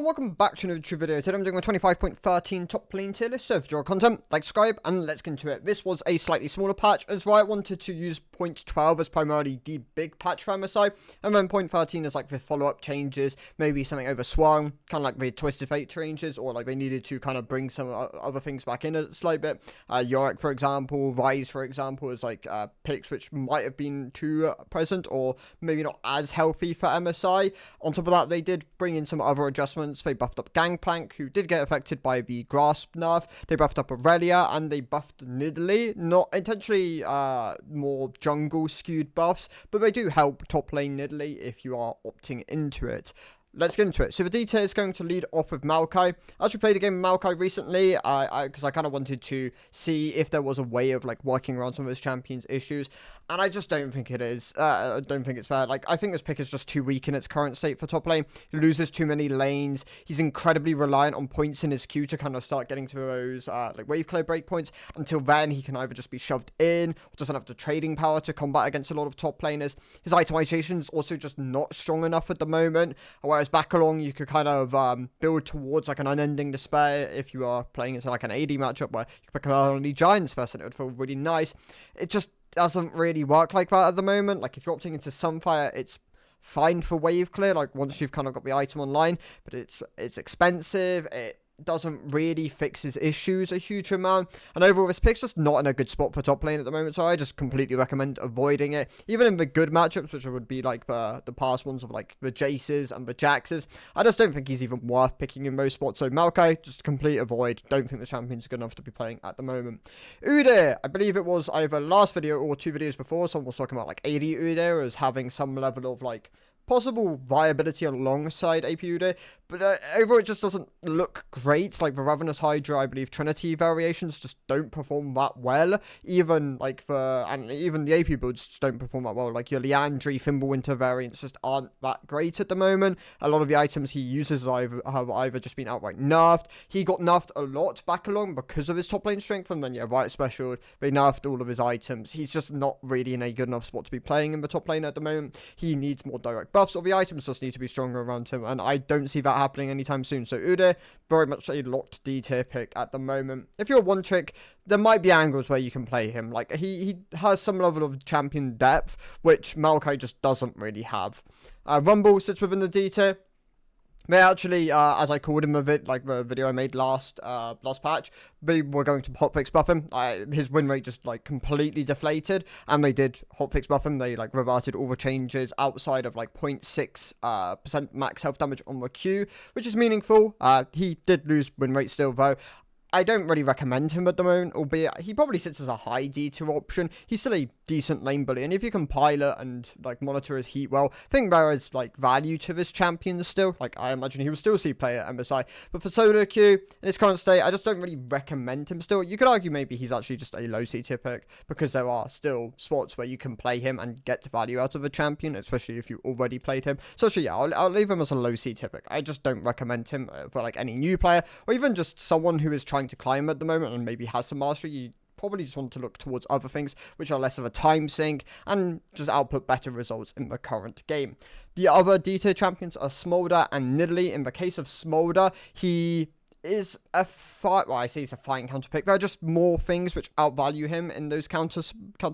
and welcome back to another video. Today I'm doing my 25.13 top lane tier list. So if you enjoy content, like, subscribe, and let's get into it. This was a slightly smaller patch, as Riot wanted to use point 12 as primarily the big patch for MSI, and then point 13 is like the follow-up changes, maybe something overswung, kind of like the Twisted Fate changes, or like they needed to kind of bring some other things back in a slight bit. Yorick, for example, Rise, for example, is like picks which might have been too present, or maybe not as healthy for MSI. On top of that, they did bring in some other adjustments. They buffed up Gangplank, who did get affected by the Grasp nerf. They buffed up Aurelia, and they buffed Nidalee. Not intentionally more jungle skewed buffs, but they do help top lane Nidalee if you are opting into it. Let's get into it. So the detail is going to lead off with Maokai. I actually played a game with Maokai recently, because I kind of wanted to see if there was a way of like working around some of his champions' issues, and I just don't think it is. I don't think it's fair. Like, I think this pick is just too weak in its current state for top lane. He loses too many lanes. He's incredibly reliant on points in his queue to kind of start getting to those like wave clear breakpoints. Until then, he can either just be shoved in, or doesn't have the trading power to combat against a lot of top laners. His itemization is also just not strong enough at the moment. Whereas back along, you could kind of build towards like an unending despair if you are playing into like an AD matchup where you can pick only Giants first, and it would feel really nice. It just doesn't really work like that at the moment. Like, if you're opting into Sunfire, it's fine for wave clear, like once you've kind of got the item online, but it's expensive. It doesn't really fix his issues a huge amount, and overall this pick's just not in a good spot for top lane at the moment, so I just completely recommend avoiding it. Even in the good matchups, which would be like the past ones of like the Jaces and the Jaxes, I just don't think he's even worth picking in most spots. So Maokai, just complete avoid. Don't think the champion's good enough to be playing at the moment. Udyr, I believe it was either last video or two videos before, someone was talking about like AD Udyr as having some level of like possible viability alongside AP Udyr, but overall it just doesn't look great. Like the Ravenous Hydra, I believe Trinity variations just don't perform that well. Even like even the AP builds just don't perform that well. Like your Liandry, Fimbulwinter variants just aren't that great at the moment. A lot of the items he uses have either just been outright nerfed. He got nerfed a lot back along because of his top lane strength, and then yeah, Riot Special, they nerfed all of his items. He's just not really in a good enough spot to be playing in the top lane at the moment. He needs more direct buffs, or the items just need to be stronger around him, and I don't see that happening anytime soon. So Udyr, very much a locked D tier pick at the moment. If you're one trick, there might be angles where you can play him. Like, he has some level of champion depth, which Maokai just doesn't really have. Rumble sits within the D tier. They actually, as I called him the video I made last patch, they were going to hotfix buff him. His win rate just like completely deflated, and they did hotfix buff him. They like reverted all the changes outside of like 0.6% max health damage on the Q, which is meaningful. He did lose win rate still though. I don't really recommend him at the moment, albeit he probably sits as a high D tier option. He's still a decent lane bully, and if you can pilot and like monitor his heat well, I think there is like value to this champion still. Like, I imagine he will still see play at MSI, but for solo queue in his current state, I just don't really recommend him still. You could argue maybe he's actually just a low C tier pick, because there are still spots where you can play him and get value out of a champion, especially if you already played him. So actually, yeah, I'll leave him as a low C tier pick. I just don't recommend him for like any new player, or even just someone who is trying to climb at the moment and maybe has some mastery. You probably just want to look towards other things which are less of a time sink and just output better results in the current game. The other D tier champions are Smolder and Nidalee. In the case of Smolder, he is a I say he's a fine counter pick. There are just more things which outvalue him in those counter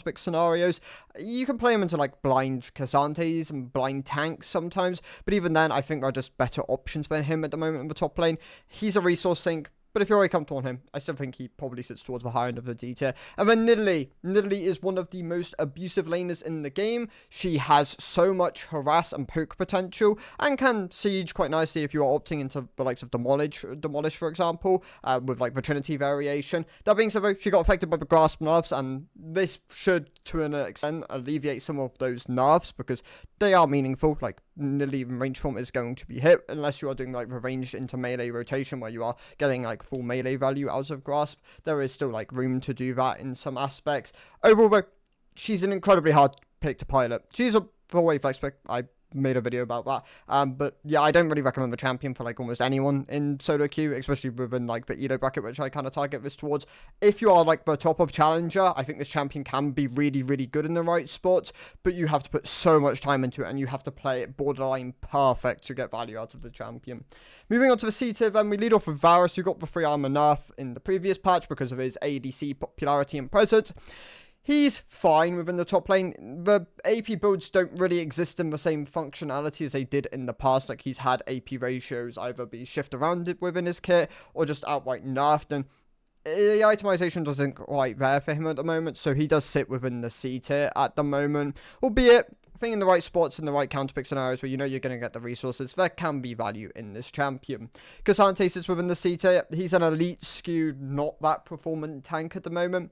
pick scenarios. You can play him into like blind Cassantes and blind tanks sometimes, but even then, I think there are just better options for him at the moment in the top lane. He's a resource sink, but if you're already comfortable on him, I still think he probably sits towards the higher end of the D tier. And then Nidalee. Nidalee is one of the most abusive laners in the game. She has so much harass and poke potential, and can siege quite nicely if you are opting into the likes of Demolish, for example, with like the Trinity variation. That being said, though, she got affected by the Grasp nerfs, and this should, to an extent, alleviate some of those nerfs, because they are meaningful. Like, Nidalee in range form is going to be hit, unless you are doing like the ranged into melee rotation, where you are getting like full melee value out of Grasp. There is still like room to do that in some aspects. Overall though, she's an incredibly hard pick to pilot. She's a 4-way flex pick. I made a video about that. But yeah, I don't really recommend the champion for like almost anyone in solo queue, especially within like the Elo bracket, which I kind of target this towards. If you are like the top of challenger, I think this champion can be really, really good in the right spots, but you have to put so much time into it and you have to play it borderline perfect to get value out of the champion. Moving on to the C tier, then we lead off with Varus, who got the 3 armor nerf in the previous patch because of his ADC popularity and presence. He's fine within the top lane. The AP builds don't really exist in the same functionality as they did in the past. Like, he's had AP ratios either be shifted around within his kit or just outright nerfed, and the itemization doesn't quite there for him at the moment, so he does sit within the C tier at the moment. Albeit, I think in the right spots, in the right counterpick scenarios where you know you're going to get the resources, there can be value in this champion. Cassante sits within the C tier. He's an elite skewed, not that performant tank at the moment.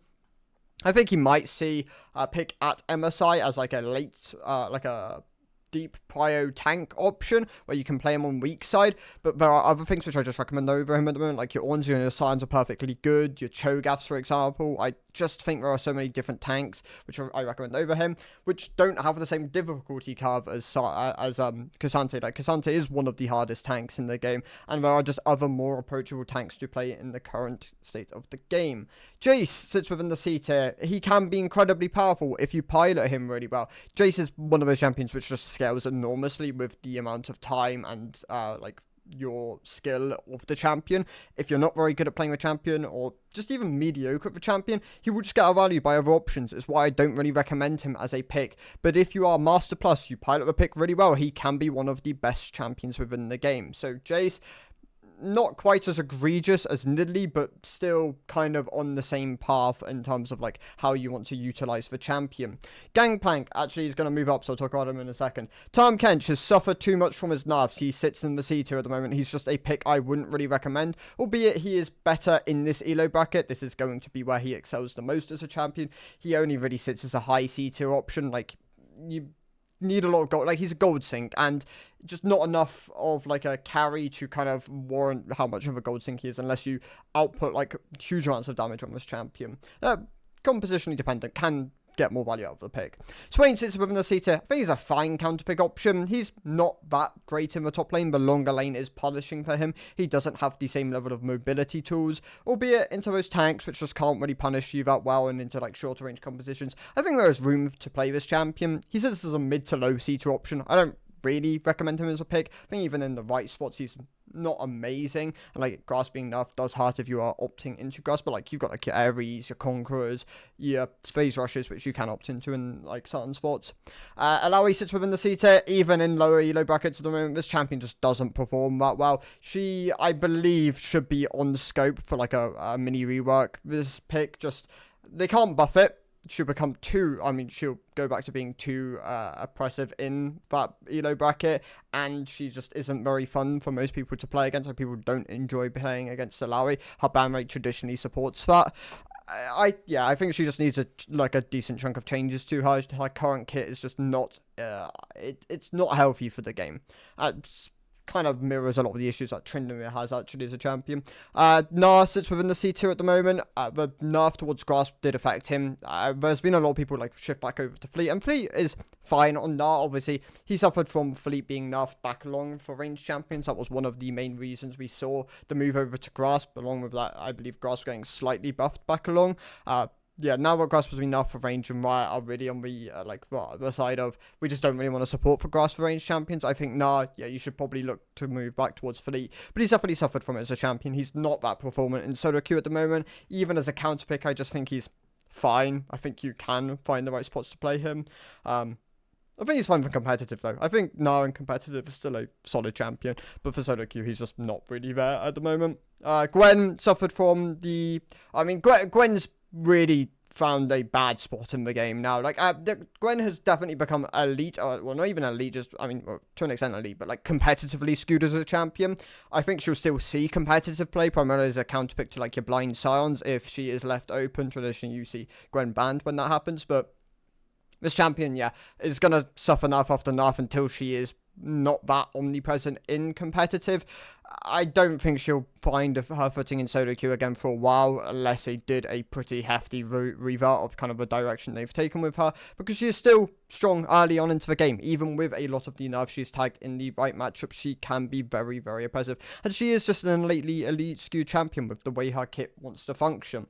I think he might see a pick at MSI as like a late, like a deep prio tank option where you can play him on weak side, but there are other things which I just recommend over him at the moment, like your Ornns and your Scions are perfectly good, your Cho'Gaths for example. I just think there are so many different tanks which I recommend over him, which don't have the same difficulty curve as Cassante. Like, Cassante is one of the hardest tanks in the game, and there are just other more approachable tanks to play in the current state of the game. Jace sits within the C tier. He can be incredibly powerful if you pilot him really well. Jace is one of those champions which just scales enormously with the amount of time and like your skill of the champion. If you're not very good at playing a champion, or just even mediocre at the champion, he will just get outvalued by other options. It's why I don't really recommend him as a pick. But if you are Master Plus, you pilot the pick really well, he can be one of the best champions within the game. So Jace, not quite as egregious as Nidalee, but still kind of on the same path in terms of like how you want to utilize the champion. Gangplank actually is going to move up, so I'll talk about him in a second. Tahm Kench has suffered too much from his nerfs. He sits in the C tier at the moment. He's just a pick I wouldn't really recommend, albeit he is better in this Elo bracket. This is going to be where he excels the most as a champion. He only really sits as a high C tier option. Like, you need a lot of gold. Like, he's a gold sink and just not enough of like a carry to kind of warrant how much of a gold sink he is, unless you output like huge amounts of damage on this champion. Compositionally dependent, can get more value out of the pick. Swain sits within the C tier. I think he's a fine counterpick option. He's not that great in the top lane. The longer lane is punishing for him. He doesn't have the same level of mobility tools, albeit into those tanks which just can't really punish you that well, and into like shorter range compositions. I think there is room to play this champion. He sits as a mid to low C tier option. I don't really recommend him as a pick. I think even in the right spots he's not amazing, and like grass being nerfed does hurt if you are opting into grass, but like you've got like your Ares, your Conquerors, your phase rushes which you can opt into in like certain spots. Alawi sits within the C tier. Even in lower elo brackets at the moment, this champion just doesn't perform that well. She, I believe, should be on scope for like a mini rework. This pick just, they can't buff it. She'll become too, I mean, she'll go back to being too oppressive in that elo bracket, and she just isn't very fun for most people to play against. Like, people don't enjoy playing against Alawi. Her ban rate traditionally supports that. I think she just needs a decent chunk of changes to her. Her current kit is just not, it's not healthy for the game. Kind of mirrors a lot of the issues that Tryndamere has actually as a champion. Gnar sits within the C tier at the moment. The nerf towards Grasp did affect him. There's been a lot of people like shift back over to Fleet, and Fleet is fine on Gnar. Obviously, he suffered from Fleet being nerfed back along for ranged champions. That was one of the main reasons we saw the move over to Grasp. Along with that, I believe Grasp getting slightly buffed back along. Yeah, now what Grasp has been enough for range and Riot are really on the the side of, we just don't really want to support for Grasp for range champions. I think you should probably look to move back towards Fleet, but he's definitely suffered from it as a champion. He's not that performant in solo queue at the moment. Even as a counter pick, I just think he's fine. I think you can find the right spots to play him. I think he's fine for competitive though. I think Gnar in competitive is still a solid champion, but for solo queue he's just not really there at the moment. Gwen suffered from Gwen's really found a bad spot in the game now. Like, Gwen has definitely become elite, well, not even elite, just, to an extent elite, but like competitively skewed as a champion. I think she'll still see competitive play, primarily as a counterpick to like your blind Scions. If she is left open, traditionally you see Gwen banned when that happens, but this champion, is going to suffer nerf after nerf until she is not that omnipresent in competitive. I don't think she'll find her footing in solo queue again for a while, unless they did a pretty hefty revert of kind of the direction they've taken with her, because she is still strong early on into the game. Even with a lot of the nerfs she's tagged in the right matchup, she can be very, very impressive. And she is just an elite skew champion with the way her kit wants to function.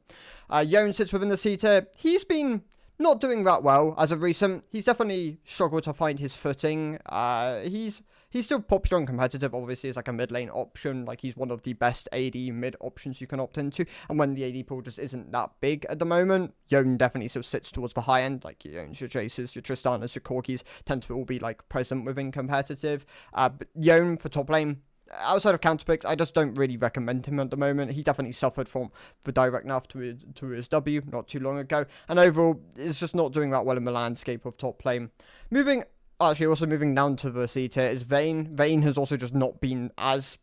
Yone sits within the C tier. He's been not doing that well as of recent. He's definitely struggled to find his footing. He's still popular and competitive, obviously, as like a mid lane option. Like, he's one of the best AD mid options you can opt into. And when the AD pool just isn't that big at the moment, Yone definitely still sits towards the high end. Like, your Jaces, your Tristanas, your Corkis tend to all be like present within competitive. But Yone for top lane, outside of counterpicks, I just don't really recommend him at the moment. He definitely suffered from the direct nerf to his W not too long ago. And overall, is just not doing that well in the landscape of top lane. Also moving down to the C tier is Vayne. Vayne has also just not been as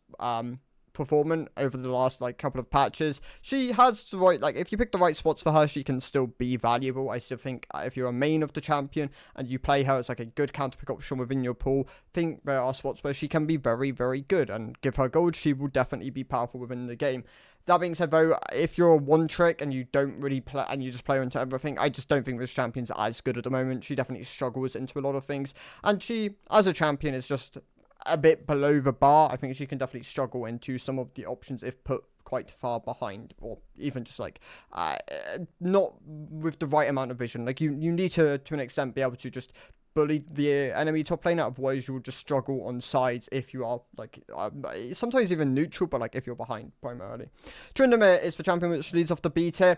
performant over the last like couple of patches. She has the right, like, if you pick the right spots for her, she can still be valuable. I still think if you're a main of the champion and you play her as like a good counter pick option within your pool, I think there are spots where she can be very, very good, and give her gold, she will definitely be powerful within the game. That being said, though, if you're a one trick and you don't really play and you just play into everything, I just don't think this champion's as good at the moment. She definitely struggles into a lot of things, and she, as a champion, is just a bit below the bar. I think she can definitely struggle into some of the options if put quite far behind, or even just like not with the right amount of vision. Like, you need to an extent be able to just bully the enemy top lane, otherwise you'll just struggle on sides if you are like sometimes even neutral, but like if you're behind primarily. Tryndamere is the champion which leads off the B tier.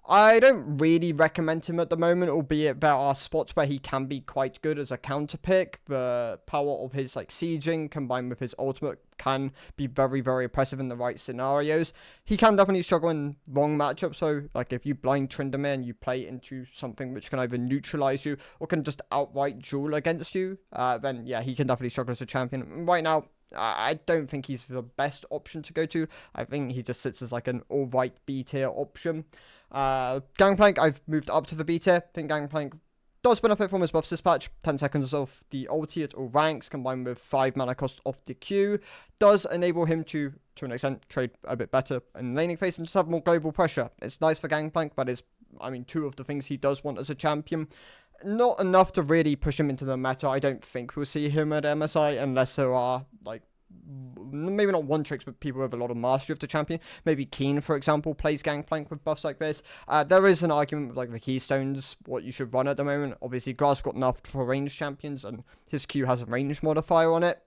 I don't really recommend him at the moment, albeit there are spots where he can be quite good as a counter pick. The power of his like sieging combined with his ultimate can be very, very impressive in the right scenarios. He can definitely struggle in wrong matchups, so like if you blind Tryndamere and you play into something which can either neutralize you or can just outright duel against you, then yeah, he can definitely struggle as a champion. Right now, I don't think he's the best option to go to. I think he just sits as like an alright B tier option. Gangplank, I've moved up to the B tier. I think Gangplank does benefit from his buffs this patch. 10 seconds off the ulti at all ranks, combined with 5 mana cost off the Q, does enable him to an extent, trade a bit better in laning phase and just have more global pressure. It's nice for Gangplank, but is, I mean, 2 of the things he does want as a champion. Not enough to really push him into the meta. I don't think we'll see him at MSI unless there are, like, maybe not one tricks, but people with a lot of mastery of the champion. Maybe Keen, for example, plays Gangplank with buffs like this. There is an argument with like the keystones, what you should run at the moment. Obviously, Grasp got nerfed for ranged champions, and his Q has a range modifier on it.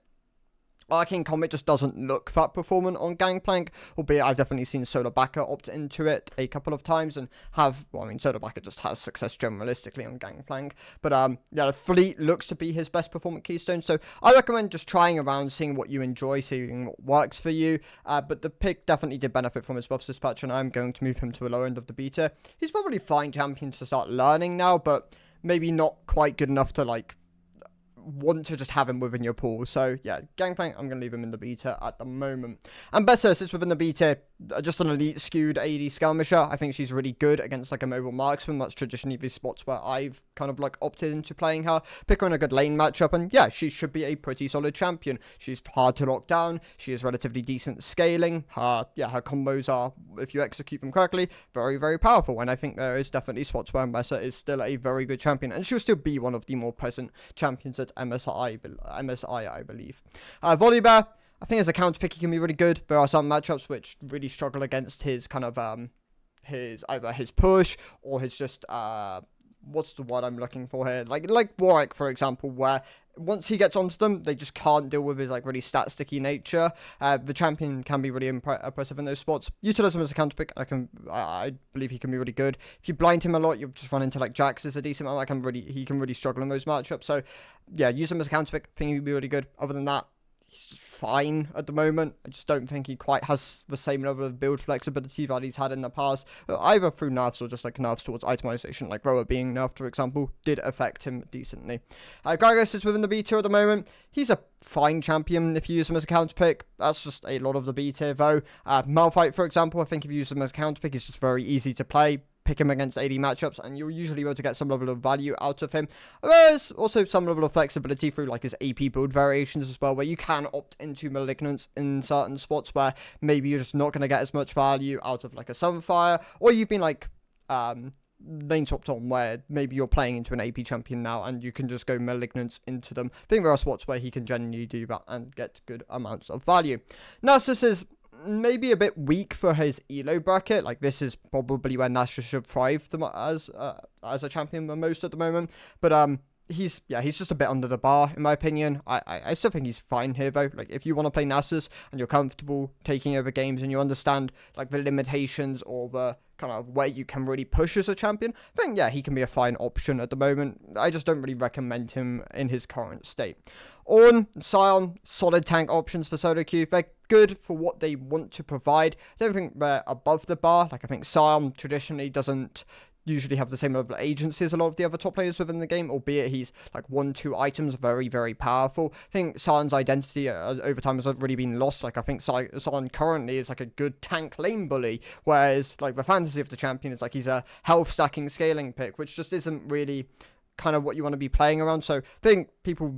Arcane Comet just doesn't look that performant on Gangplank, albeit I've definitely seen Solar Backer opt into it a couple of times and have, well, I mean, Solar Backer just has success generalistically on Gangplank, but yeah, the Fleet looks to be his best performant keystone, so I recommend just trying around, seeing what you enjoy, seeing what works for you, but the pick definitely did benefit from his buffs this patch, and I'm going to move him to the lower end of the beta. He's probably fine champion to start learning now, but maybe not quite good enough to, like, want to just have him within your pool. So yeah, Gangplank, I'm going to leave him in the beta at the moment. And Bessa sits within the beta, just an elite skewed AD skirmisher. I think she's really good against like a mobile marksman. That's traditionally the spots where I've kind of like opted into playing her. Pick her in a good lane matchup, and yeah, she should be a pretty solid champion. She's hard to lock down. She is relatively decent scaling. Her combos are, if you execute them correctly, very, very powerful. And I think there is definitely spots where Bessa is still a very good champion, and she'll still be one of the more present champions at MSI, I believe. Volibear, I think as a counter pick, he can be really good. There are some matchups which really struggle against his kind of either his push or his just what's the word I'm looking for here? Like Warwick, for example, where once he gets onto them, they just can't deal with his like really stat sticky nature. The champion can be really impressive in those spots. Utilize him as a counter pick. I believe he can be really good. If you blind him a lot, you'll just run into like Jax is a decent amount. He can really struggle in those matchups. So yeah, use him as a counter pick. I think he'd be really good. Other than that, he's just fine at the moment. I just don't think he quite has the same level of build flexibility that he's had in the past, either through nerfs or just like nerfs towards itemization, like Roa being nerfed, for example, did affect him decently. Gyros is within the B tier at the moment. He's a fine champion if you use him as a counter pick. That's just a lot of the B tier though. Malphite, for example, I think if you use him as a counter pick, he's just very easy to play. pick him against AD matchups, and you'll usually be able to get some level of value out of him. There's also some level of flexibility through like his AP build variations as well, where you can opt into Malignance in certain spots where maybe you're just not going to get as much value out of like a Sunfire, or you've been like lane swapped on where maybe you're playing into an AP champion now and you can just go Malignance into them. I think there are spots where he can genuinely do that and get good amounts of value. Nasus is maybe a bit weak for his elo bracket. Like, this is probably where Nasus should thrive as a champion the most at the moment, but he's just a bit under the bar in my opinion. I still think he's fine here though. Like, if you want to play Nasus and you're comfortable taking over games and you understand like the limitations or the kind of where you can really push as a champion, then yeah, he can be a fine option at the moment. I just don't really recommend him in his current state. Ornn, Sion, solid tank options for solo queue. They're good for what they want to provide. I don't think they're above the bar. Like, I think Sion traditionally doesn't usually have the same level of agency as a lot of the other top players within the game, albeit he's like 1-2 items, very, very powerful. I think Sion's identity over time has really been lost. Like, I think Sion currently is like a good tank lane bully, whereas like the fantasy of the champion is like he's a health stacking scaling pick, which just isn't really kind of what you want to be playing around. So I think people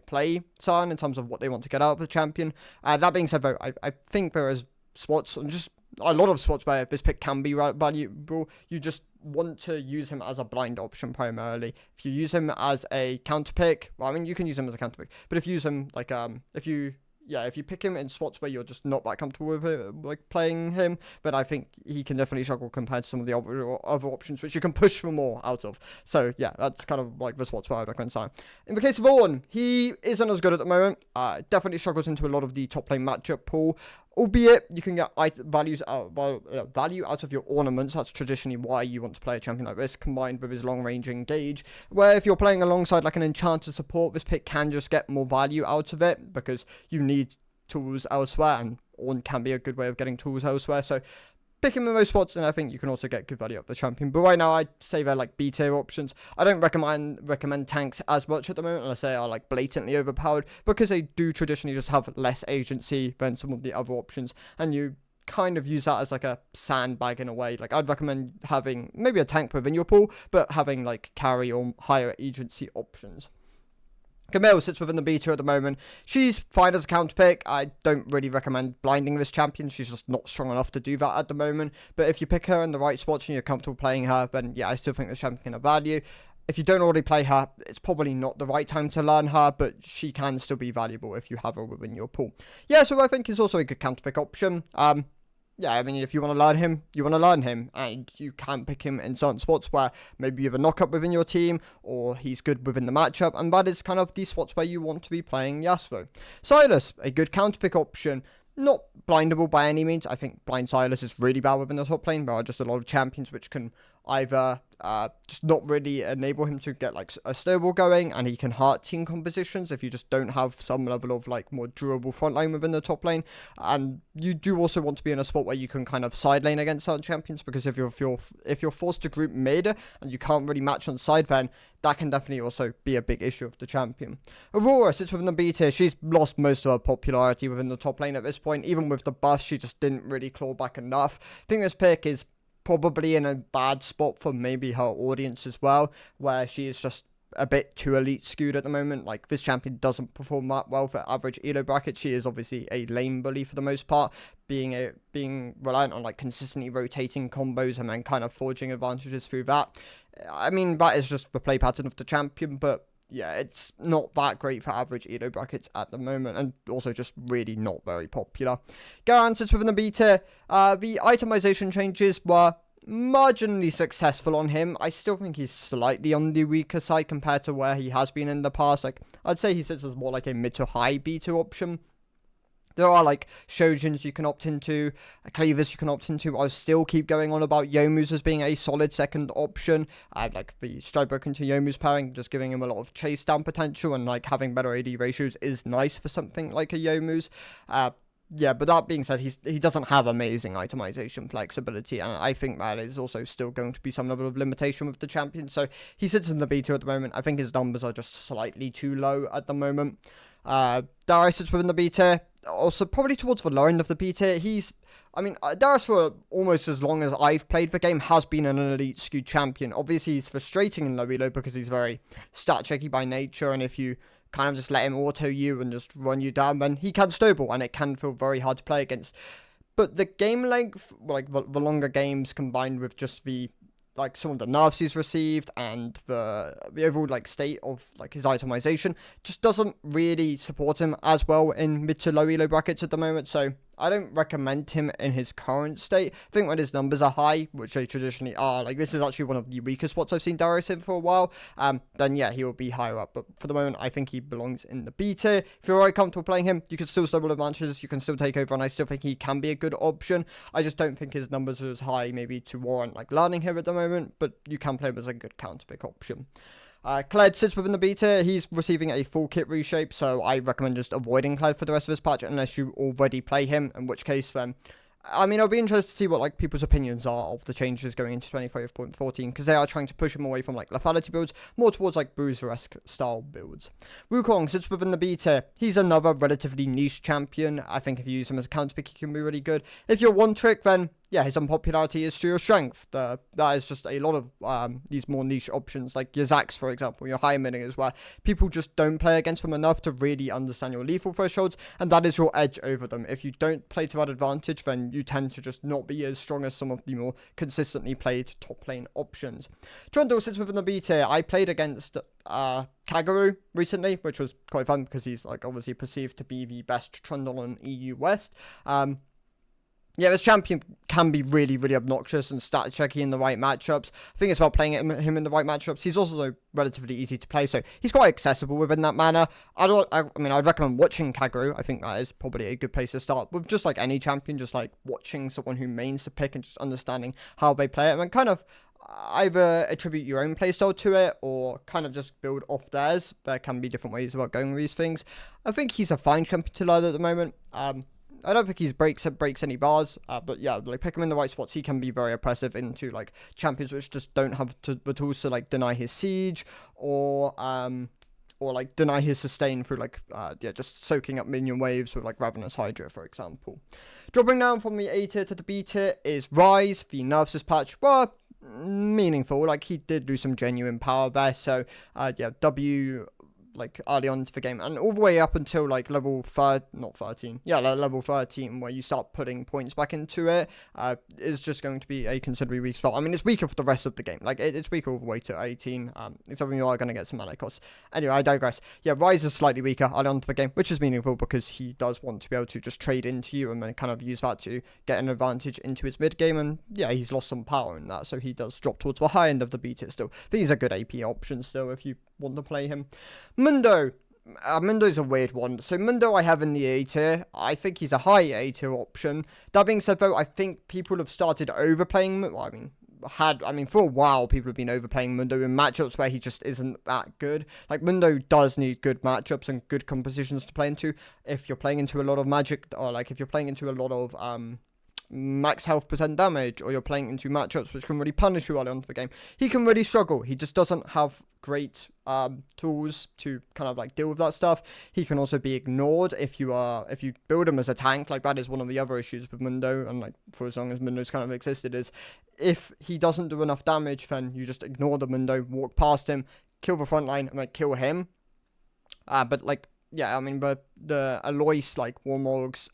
play Sion in terms of what they want to get out of the champion. That being said though, I think there is spots, and just a lot of spots where this pick can be valuable. You just want to use him as a blind option primarily. If you use him as a counter pick, well, I mean, you can use him as a counter pick, but if you use him like if you pick him in spots where you're just not that comfortable with it, like playing him, then I think he can definitely struggle compared to some of the other options which you can push for more out of. So yeah, that's kind of like the spots where I would recommend Sion. In the case of Ornn, he isn't as good at the moment. Definitely struggles into a lot of the top lane matchup pool. Albeit, you can get value out of your ornaments. That's traditionally why you want to play a champion like this, combined with his long-range engage, where if you're playing alongside like an enchanted support, this pick can just get more value out of it, because you need tools elsewhere, and Ornn can be a good way of getting tools elsewhere. So pick him in those spots, and I think you can also get good value up the champion. But right now, I'd say they're like B-tier options. I don't recommend tanks as much at the moment, unless they are like blatantly overpowered, because they do traditionally just have less agency than some of the other options, and you kind of use that as like a sandbag in a way. Like, I'd recommend having maybe a tank within your pool, but having like carry or higher agency options. Camille sits within the B tier at the moment. She's fine as a counter pick. I don't really recommend blinding this champion. She's just not strong enough to do that at the moment. But if you pick her in the right spots and you're comfortable playing her, then yeah, I still think this champion can have value. If you don't already play her, it's probably not the right time to learn her, but she can still be valuable if you have her within your pool. Yeah, so I think it's also a good counter pick option. Yeah, I mean, if you want to learn him, you want to learn him, and you can pick him in certain spots where maybe you have a knock-up within your team, or he's good within the matchup, and that is kind of the spots where you want to be playing Yasuo. Sylas, a good counter-pick option. Not blindable by any means. I think blind Sylas is really bad within the top lane. There are just a lot of champions which can either just not really enable him to get like a snowball going, and he can hurt team compositions if you just don't have some level of like more durable front line within the top lane. And you do also want to be in a spot where you can kind of side lane against certain champions, because if you're forced to group mid and you can't really match on side, then that can definitely also be a big issue of the champion. Aurora sits within the B tier. She's lost most of her popularity within the top lane at this point. Even with the buff, she just didn't really claw back enough. I think this pick is probably in a bad spot for maybe her audience as well, where she is just a bit too elite skewed at the moment. Like, this champion doesn't perform that well for average elo bracket. She is obviously a lane bully for the most part, being reliant on like consistently rotating combos and then kind of forging advantages through that. I mean, that is just the play pattern of the champion, but yeah, it's not that great for average elo brackets at the moment, and also just really not very popular. Garen sits within the B tier. The itemization changes were marginally successful on him. I still think he's slightly on the weaker side compared to where he has been in the past. Like, I'd say he sits as more like a mid to high B2 option. There are like Shojins you can opt into, Cleavers you can opt into. I'll still keep going on about Youmuu's as being a solid second option. I like the Stridebroken to Youmuu's pairing, just giving him a lot of chase down potential, and like having better AD ratios is nice for something like a Youmuu's. Yeah, but that being said, he doesn't have amazing itemization flexibility, and I think that is also still going to be some level of limitation with the champion. So he sits in the B2 at the moment. I think his numbers are just slightly too low at the moment. Darius sits within the B tier. also probably towards the lower end of the B tier. Darius, for almost as long as I've played the game, has been an elite skewed champion. Obviously, he's frustrating in low elo because he's very stat checky by nature, and if you kind of just let him auto you and just run you down, then he can snowball, and it can feel very hard to play against. But the game length, like the longer games combined with just some of the nerfs he's received and the overall state of his itemization just doesn't really support him as well in mid to low elo brackets at the moment. So I don't recommend him in his current state. I think when his numbers are high, which they traditionally are, this is actually one of the weaker spots I've seen Darius in for a while, then yeah, he will be higher up. But for the moment, I think he belongs in the B tier. If you're already comfortable playing him, you can still snowball advantages, you can still take over, and I still think he can be a good option. I just don't think his numbers are as high maybe to warrant learning him at the moment, but you can play him as a good counter pick option. Kled sits within the B tier. He's receiving a full kit reshape, so I recommend just avoiding Kled for the rest of this patch unless you already play him, in which case then, I'll be interested to see what people's opinions are of the changes going into 25.14, because they are trying to push him away from lethality builds, more towards Bruiser-esque style builds. Wukong sits within the B tier. He's another relatively niche champion. I think if you use him as a counter pick, he can be really good. If you're one trick, then yeah, his unpopularity is to your strength. That is just a lot of these more niche options, like your Zax, for example, your high mitters, where people just don't play against them enough to really understand your lethal thresholds, and that is your edge over them. If you don't play to that advantage, then you tend to just not be as strong as some of the more consistently played top lane options. Trundle sits within the B tier. I played against Kaguru recently, which was quite fun because he's obviously perceived to be the best Trundle in EU West. Yeah, this champion can be really, really obnoxious and stat checky in the right matchups. I think it's about playing him in the right matchups. He's also relatively easy to play, so he's quite accessible within that manner. I'd recommend watching Kaguru. I think that is probably a good place to start with just any champion, just watching someone who mains to pick and just understanding how they play it, and then kind of either attribute your own playstyle to it or kind of just build off theirs. There can be different ways about going with these things. I think he's a fine champion to learn at the moment. I don't think he breaks any bars, but yeah, pick him in the right spots. He can be very oppressive into champions which just don't have the tools to deny his siege or deny his sustain through just soaking up minion waves with Ravenous Hydra, for example. Dropping down from the A tier to the B tier is Rise. The nerfs this patch were meaningful. He did lose some genuine power there, so yeah, W early on into the game, and all the way up until level level 13, where you start putting points back into it, is just going to be a considerably weak spot. It's weaker for the rest of the game. It's weaker all the way to 18, except when you are going to get some mana costs. Anyway, I digress. Yeah, Rise is slightly weaker early on into the game, which is meaningful because he does want to be able to just trade into you and then kind of use that to get an advantage into his mid game, and yeah, he's lost some power in that, so he does drop towards the high end of the B tier still. These are good AP options still if you want to play him. Mundo. Mundo's a weird one. So Mundo I have in the A tier. I think he's a high A tier option. That being said though, I think people have started overplaying for a while people have been overplaying Mundo in matchups where he just isn't that good. Mundo does need good matchups and good compositions to play into. If you're playing into a lot of magic, or if you're playing into a lot of max health % damage, or you're playing into matchups which can really punish you early on the game, he can really struggle. He just doesn't have great tools to kind of deal with that stuff. He can also be ignored if you build him as a tank. That is one of the other issues with Mundo, and for as long as Mundo's kind of existed, is if he doesn't do enough damage, then you just ignore the Mundo, walk past him, kill the front line, and kill him. But the Alois, Warmog's,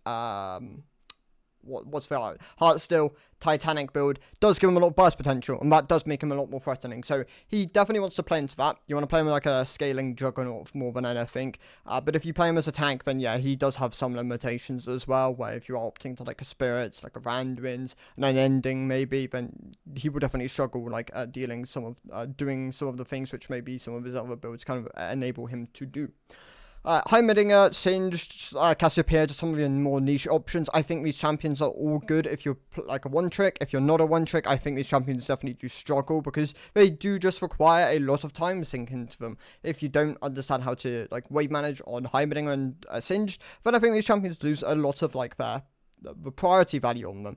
what's that? Heartsteel, Titanic build does give him a lot of burst potential, and that does make him a lot more threatening. So he definitely wants to play into that. You want to play him like a scaling juggernaut more than anything. But if you play him as a tank, then yeah, he does have some limitations as well, where if you are opting to a spirits, a Randwins, and an ending maybe, then he will definitely struggle dealing doing some of the things which maybe some of his other builds kind of enable him to do. Heimerdinger, Singed, Cassiopeia, just some of your more niche options. I think these champions are all good if you're a one trick. If you're not a one trick, I think these champions definitely do struggle because they do just require a lot of time sink into them. If you don't understand how to wave manage on Heimerdinger and Singed, then I think these champions lose a lot of the priority value on them.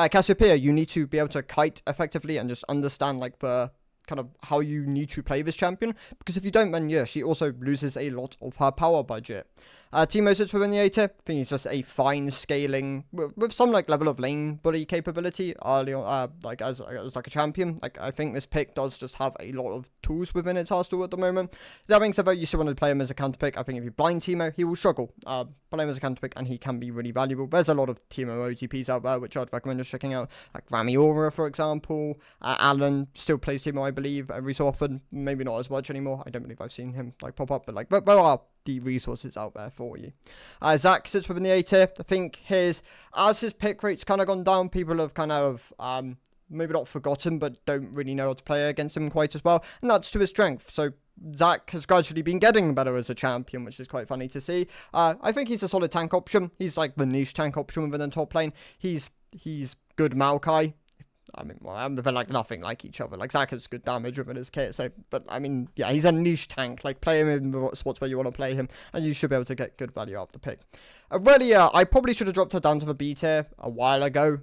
Cassiopeia, you need to be able to kite effectively and just understand the kind of how you need to play this champion, because if you don't, then yeah, she also loses a lot of her power budget. Teemo sits within the A tier. I think he's just a fine scaling with some like level of lane bully capability early on, like as like a champion. Like I think this pick does just have a lot of tools within its arsenal at the moment. That being said, though, you still want to play him as a counter pick. I think if you blind Teemo, he will struggle. Play him as a counter pick, and he can be really valuable. There's a lot of Teemo OTPs out there which I'd recommend just checking out, like Rami Aura, for example. Alan still plays Teemo, I believe, every so often. Maybe not as much anymore. I don't believe I've seen him like pop up, but like there are the resources out there for you. Zach sits within the A tier. I think as his pick rate's kind of gone down, people have kind of maybe not forgotten, but don't really know how to play against him quite as well, and that's to his strength. So Zach has gradually been getting better as a champion, which is quite funny to see. I think he's a solid tank option. He's like the niche tank option within the top lane. He's good Maokai. I mean, well, they're like nothing like each other. Like Zach has good damage within his kit, so, but I mean, yeah, he's a niche tank. Like play him in the spots where you want to play him, and you should be able to get good value out of the pick. Aurelia, I probably should have dropped her down to the B tier a while ago.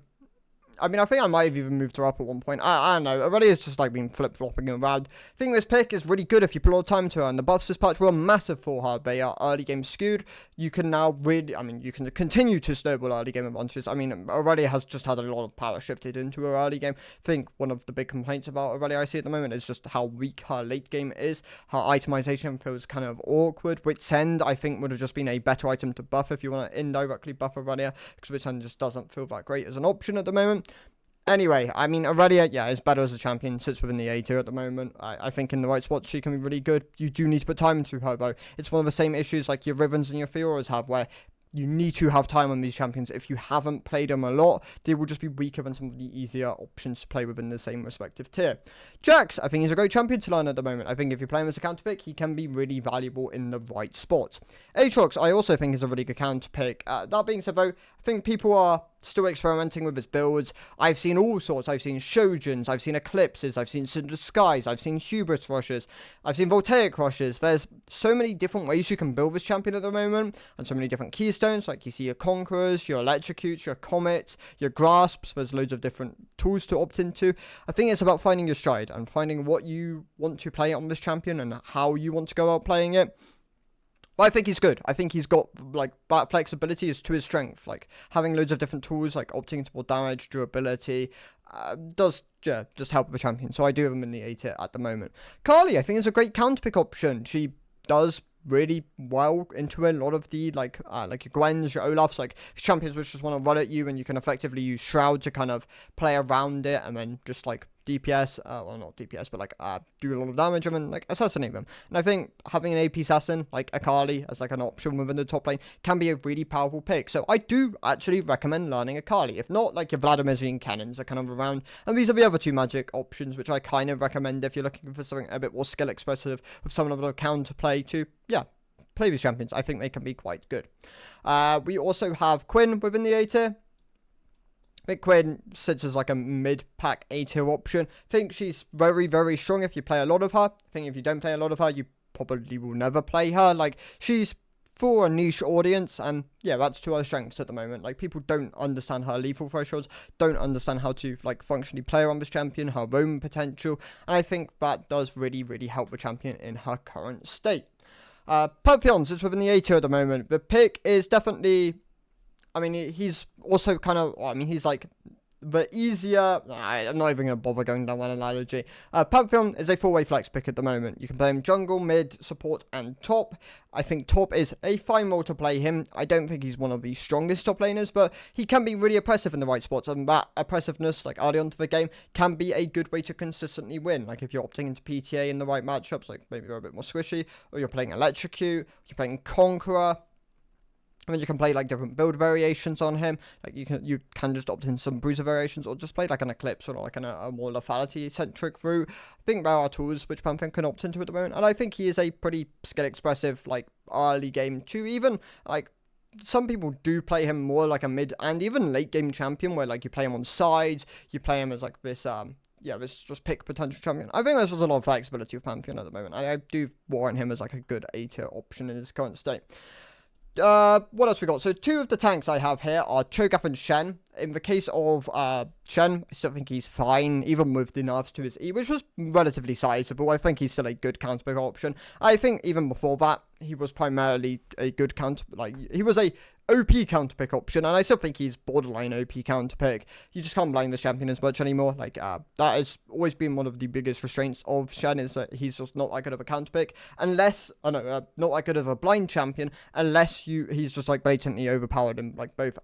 I mean, I think I might have even moved her up at one point. I don't know. Aurelia just like been flip-flopping around. I think this pick is really good if you put a lot of time to her, and the buffs this patch were massive for her. They are early game skewed. You can now really, I mean, you can continue to snowball early game advantages. I mean, Aurelia has just had a lot of power shifted into her early game. I think one of the big complaints about Aurelia I see at the moment is just how weak her late game is. Her itemization feels kind of awkward. Wit's End, I think, would have just been a better item to buff if you want to indirectly buff Aurelia, because Wit's End just doesn't feel that great as an option at the moment. Anyway, I mean, Aurelia, yeah, is better as a champion, sits within the A tier at the moment. I think in the right spots, she can be really good. You do need to put time into her, though. It's one of the same issues like your Rivens and your Fioras have, where you need to have time on these champions. If you haven't played them a lot, they will just be weaker than some of the easier options to play within the same respective tier. Jax, I think he's a great champion to learn at the moment. I think if you play him as a counter pick, he can be really valuable in the right spots. Aatrox, I also think is a really good counter pick. That being said, though, I think people are still experimenting with his builds. I've seen all sorts. I've seen Shojans, I've seen Eclipses, I've seen Cinder Skies, I've seen Hubris Rushes, I've seen Voltaic Rushes. There's so many different ways you can build this champion at the moment, and so many different keystones. Like you see your Conquerors, your Electrocutes, your Comets, your Grasps. There's loads of different tools to opt into. I think it's about finding your stride and finding what you want to play on this champion and how you want to go out playing it. But I think he's good. I think he's got, like, that flexibility is to his strength. Like, having loads of different tools, like opting into more damage, durability, does just help the champion. So I do have him in the A tier at the moment. Carly, I think, is a great counter pick option. She does really well into a lot of the, like your Gwens, your Olafs, like champions which just want to run at you, and you can effectively use Shroud to kind of play around it, and then just, like, DPS, well, not DPS, but like do a lot of damage and then like assassinate them. And I think having an AP assassin like Akali as like an option within the top lane can be a really powerful pick. So I do actually recommend learning Akali. If not, like your Vladimir's and cannons are kind of around. And these are the other two magic options which I kind of recommend if you're looking for something a bit more skill expressive with some of the counterplay to, yeah, play these champions. I think they can be quite good. We also have Quinn within the A tier. I think Quinn sits as like a mid-pack A-tier option. I think she's very, very strong if you play a lot of her. I think if you don't play a lot of her, you probably will never play her. Like, she's for a niche audience, and yeah, that's to her strengths at the moment. Like, people don't understand her lethal thresholds, don't understand how to, like, functionally play around this champion, her roam potential, and I think that does really, really help the champion in her current state. Pantheon sits within the A-tier at the moment. The pick is definitely... I mean, he's also kind of, I mean, he's like the easier, I'm not even going to bother going down one analogy. Pantheon is a 4-way flex pick at the moment. You can play him jungle, mid, support, and top. I think top is a fine role to play him. I don't think he's one of the strongest top laners, but he can be really oppressive in the right spots, and that oppressiveness, like early onto the game, can be a good way to consistently win. Like if you're opting into PTA in the right matchups, like maybe you're a bit more squishy, or you're playing Electrocute, you're playing Conqueror. I mean, you can play like different build variations on him. Like you can just opt in some bruiser variations, or just play like an Eclipse or like a more lethality centric route. I think there are tools which Pantheon can opt into at the moment, and I think he is a pretty skill expressive like early game too. Even like some people do play him more like a mid and even late game champion, where like you play him on sides, you play him as like this this just pick potential champion. I think there's just a lot of flexibility with Pantheon at the moment, and I do warrant him as like a good A tier option in his current state. What else we got? So two of the tanks I have here are Cho'Gath and Shen. in the case of Shen, I still think he's fine, even with the nerfs to his E, which was relatively sizable. I think he's still a good counter pick option. I think even before that, he was primarily a good counter, like, he was a OP counter pick option, and I still think he's borderline OP counter pick. You just can't blame the champion as much anymore. Like, that has always been one of the biggest restraints of Shen, is that he's just not that good of a counter pick, unless, not that good of a blind champion, unless he's just like blatantly overpowered in like both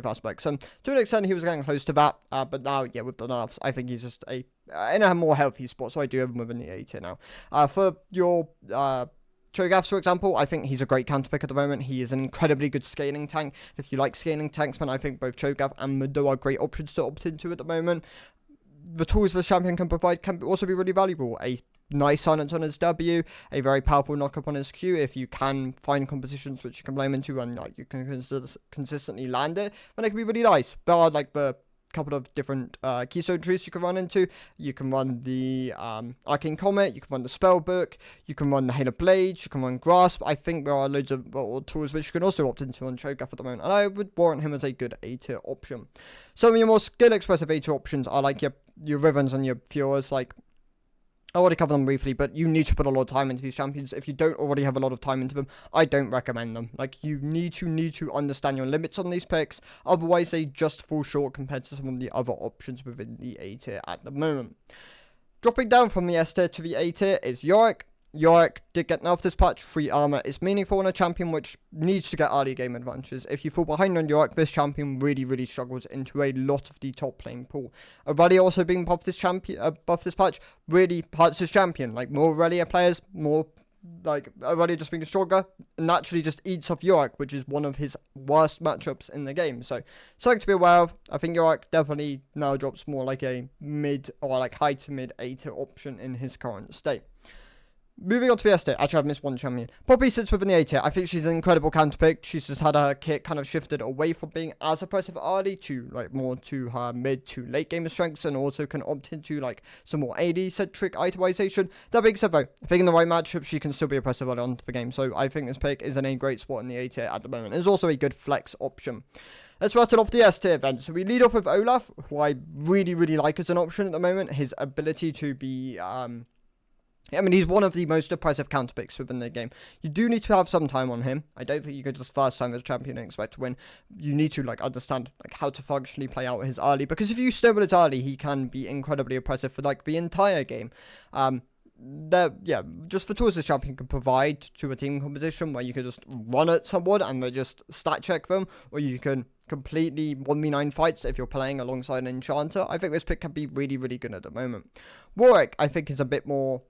aspects. And to an extent, he was getting close to that, but now, yeah, with the nerfs, I think he's just in a more healthy spot, so I do have him within the A tier now. For your Cho'Gath, for example, I think he's a great counter pick at the moment. He is an incredibly good scaling tank. If you like scaling tanks, then I think both Cho'Gath and Mundo are great options to opt into at the moment. The tools the champion can provide can also be really valuable. A nice silence on his W, a very powerful knock-up on his Q. If you can find compositions which you can blame into and like you can consistently land it, then it can be really nice. There are like the couple of different keystone trees you can run into. You can run the Arcane Comet, you can run the Spellbook, you can run the Halo Blades, you can run Grasp. I think there are loads of tools which you can also opt into on Cho'Gath at the moment, and I would warrant him as a good A tier option. Some of your more skill expressive A tier options are like your Rivens and your Furas. Like, I already covered them briefly, but you need to put a lot of time into these champions. If you don't already have a lot of time into them, I don't recommend them. Like, you need to understand your limits on these picks. Otherwise, they just fall short compared to some of the other options within the A tier at the moment. Dropping down from the S tier to the A tier is Yorick. Yorick did get nerfed this patch. Free armor is meaningful in a champion which needs to get early game advantages. If you fall behind on Yorick, this champion really struggles into a lot of the top lane pool. Aurelia also being buffed this patch really hurts his champion. Like, more Aurelia players, more like Aurelia just being stronger, naturally just eats off Yorick, which is one of his worst matchups in the game. So something to be aware of. I think Yorick definitely now drops more like a mid or like high to mid A tier option in his current state. Moving on to the S tier, actually I've missed one champion. Poppy sits within the A tier. I think she's an incredible counter pick. She's just had her kit kind of shifted away from being as oppressive early to like more to her mid to late game strengths, and also can opt into like some more AD centric itemization. That being said though, I think in the right matchup she can still be oppressive early on to the game. So I think this pick is in a great spot in the A tier at the moment. It's also a good flex option. Let's rattle off the S tier then. So we lead off with Olaf, who I really like as an option at the moment. His ability to be I mean, he's one of the most oppressive counter picks within the game. You do need to have some time on him. I don't think you could just first time as a champion and expect to win. You need to like understand like how to functionally play out his early, because if you snowball it early, he can be incredibly oppressive for like the entire game. Just the tools this champion can provide to a team composition where you can just run at someone and they just stat check them, or you can completely 1v9 fights if you're playing alongside an enchanter. I think this pick can be really good at the moment. Warwick, I think, is a bit more.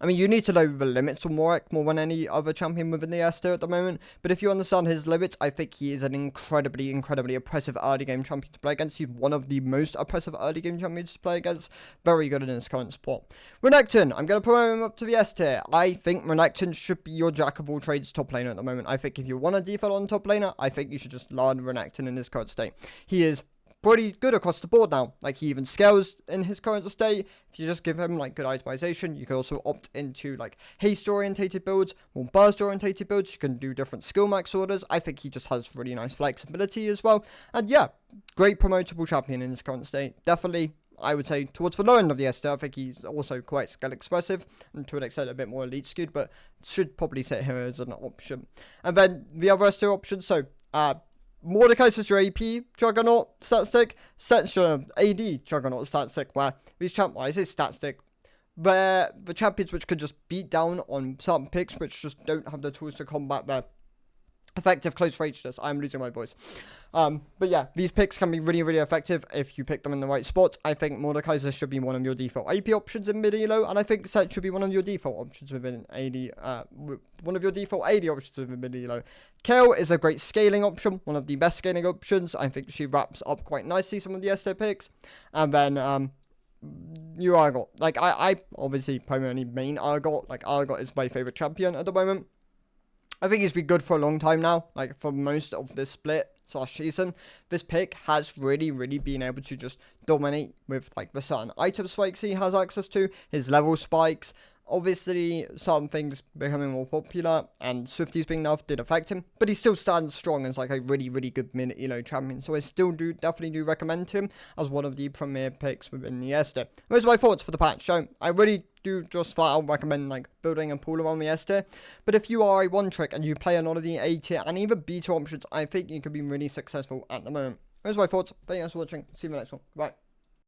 I mean, you need to know the limits on Warwick more than any other champion within the S tier at the moment. But if you understand his limits, I think he is an incredibly oppressive early game champion to play against. He's one of the most oppressive early game champions to play against. Very good in his current spot. Renekton, I'm going to promote him up to the S tier. I think Renekton should be your jack of all trades top laner at the moment. I think if you want a default on top laner, I think you should just learn Renekton in his current state. He is pretty good across the board now. Like, he even scales in his current state. If you just give him like good itemization, you can also opt into like haste orientated builds, more burst orientated builds. You can do different skill max orders. I think he just has really nice flexibility as well. And yeah, great promotable champion in his current state. Definitely, I would say towards the low end of the S tier. I think he's also quite skill expressive and to an extent a bit more elite skewed, but should probably sit here as an option. And then the other S tier options. So Mordecai is your AP Juggernaut stat stick, sets your AD Juggernaut stat stick, where these I say stat stick, where the champions which could just beat down on certain picks which just don't have the tools to combat their effective close rangeness. I'm losing my voice. But yeah, these picks can be really effective if you pick them in the right spot. I think Mordekaiser should be one of your default AP options in mid elo, and I think Set should be one of your default options within AD. One of your default AD options within mid elo. Kale is a great scaling option, one of the best scaling options. I think she wraps up quite nicely some of the SO picks, and then you Argot. Like I obviously primarily main Argot. Like Argot is my favorite champion at the moment. I think he's been good for a long time now, like for most of this split / season. This pick has really been able to just dominate with like the certain item spikes he has access to, his level spikes, Obviously, some things becoming more popular and Swifties being nerfed did affect him, but he still stands strong as like a really, really good mid elo champion. So I still definitely do recommend him as one of the premier picks within the S tier. Those are my thoughts for the patch. So I really do just flat out recommend like building a pool around the S tier. But if you are a one trick and you play a lot of the A tier and even B tier options, I think you could be really successful at the moment. Those are my thoughts. Thank you guys for watching. See you in the next one. Bye.